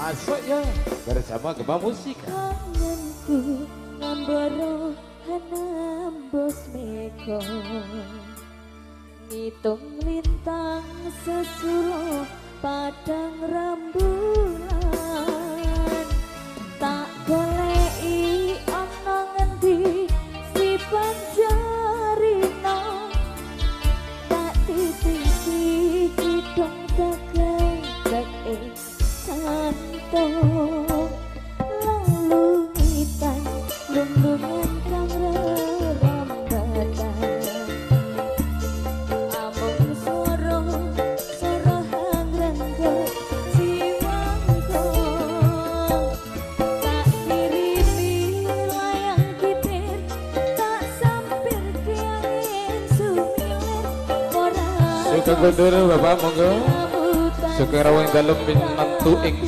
Masuk ya bersama Gema Musik. Kangenku ngamboro hanambos meko ngitung lintang sesulo padang rembulan tak goleki ana ngendi si panjarino tak titisi kidong dagang santo lalu hitam lumbuhan kang rerambatan amung soro hangrenggo jiwaku tak kirimi layang kitir tak sampir kiangin sumilir ora Sugeng kondur Bapak monggo. Sugeng rawuh dalem pinantu ing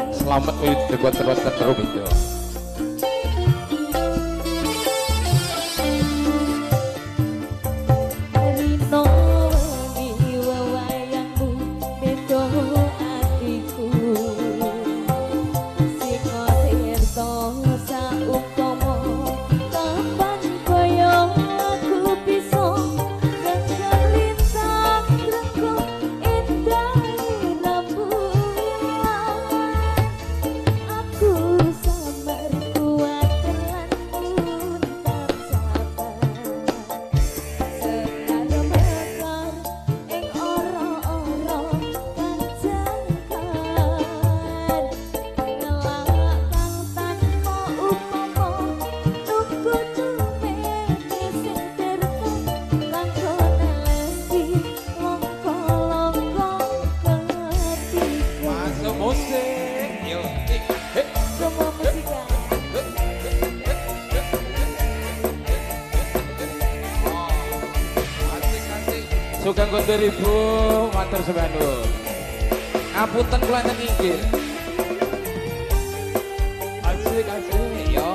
selamat wiwit debat terwatan rumit. Rino wengi wewayangmu beda atiku sing tirta saumpama kapan kaya aku bisa genggam lintang renggo indah rembulan aku samar kuat lan untar sabar sekar mekar ing ora-ora panjangkan ngelak kang tanpa upama tuku tumete sing terken kanggo nelesi longko-longko ketika Masuk musik. Yo. semua musika Sugeng kondur Ibu matur sembah. Ngapunten kula enten inggih. Asik yo.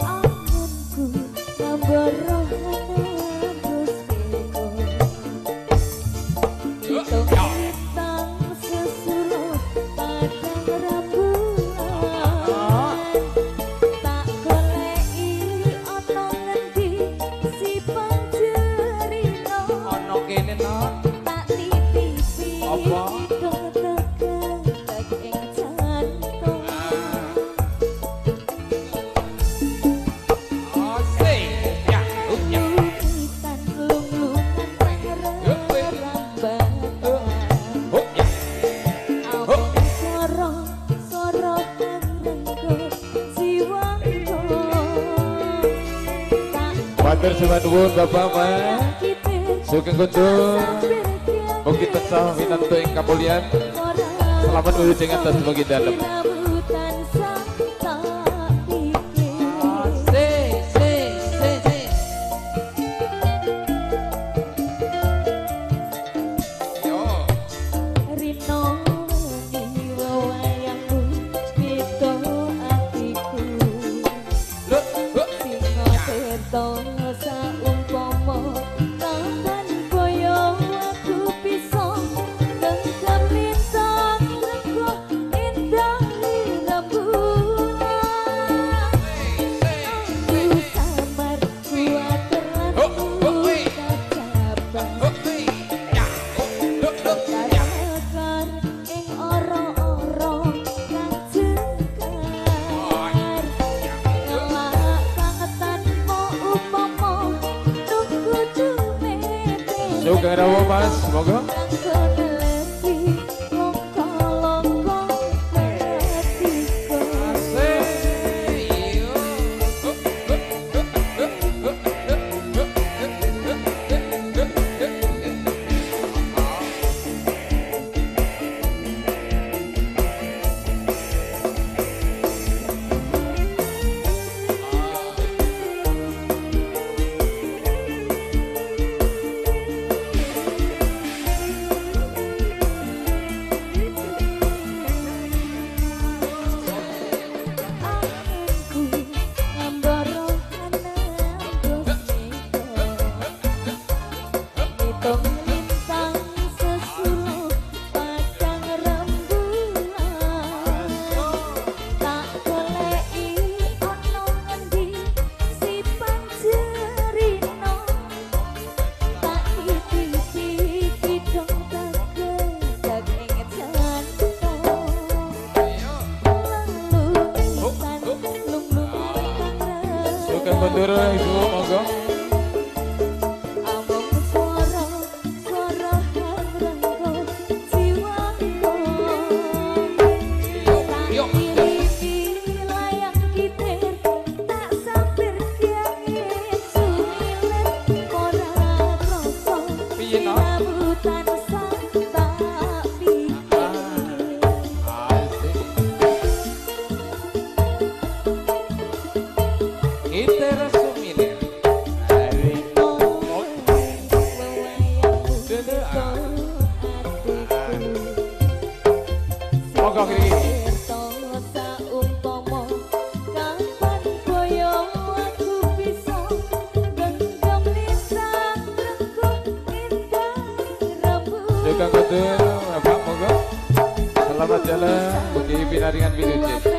anganku ngambara hanambos meko hitung lintang sesulo padang rembulan tak goleki ana ngendi si panjerino Ono kene no. tak titisi Apa? dong tegang ing jantung Asik. Ya. Ya. lukisan lung-lungan rambatan Oh ya. Abang soro hangrenggo jiwaku tak Matur sembah nuwun Bapak Mas. kitir Sugeng kondur. sampir Mugi tansah minantu ing kapulyan. Selamat wiwit dengan tas bagi dalem. rambutan sang tak pikir Yo. Rino wengi wewayangmu beda atiku Look. Singo tirta saumpama kapan kaya aku bisa genggam lintang renggo indah rembulan aku samar kuat lan tak sabar Mekar ing ora-ora kang jengkar ngelak kang tanpa upama tuku tumete Sugeng rawuh Mas, monggo. kanggo nelesi longko-longko ketika mundur Ibu monggo. Among swara swara harengko jiwaku. Yuk. Layang gitir tak sampir kiangin sumilen ora krasa. Piye no? Sambutan sang tak pikir. Asik. Gitar sumilir. Hari monggo kiri. Juga kudu Bapak monggo. Selamat jalan bagi pinaringan video.